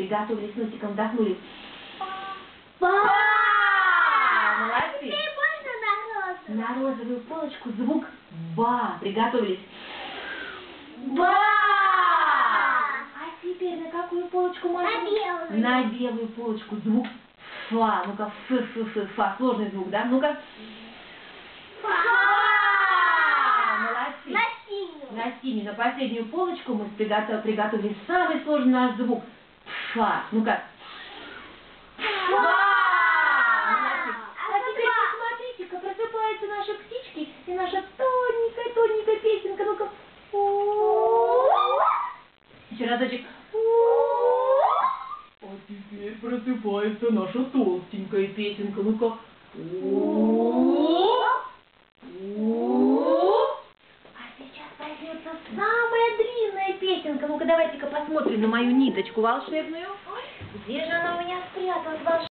Приготовились, носиком вдохнули. Ба! Молодцы. Теперь можно на розовую? На розовую полочку звук ба. Приготовились. Ба! А теперь на какую полочку, Маша? На белую. На белую полочку звук фа. Ну-ка, фа. Сложный звук, да? Ну-ка. Фа! Молодцы. На синюю. На синюю, на последнюю полочку мы приготовили самый сложный наш звук. Фа. Ну-ка. Фа! Молодцы. А теперь посмотрите-ка, просыпаются наши птички, и наша тоненькая песенка. Ну-ка. Еще разочек. А теперь просыпается наша толстенькая песенка. Ну-ка. А сейчас проснется самая длинная песенка. Ну-ка, давайте-ка посмотрим на мою ниточку волшебную. Где же она у меня спряталась, волшебная?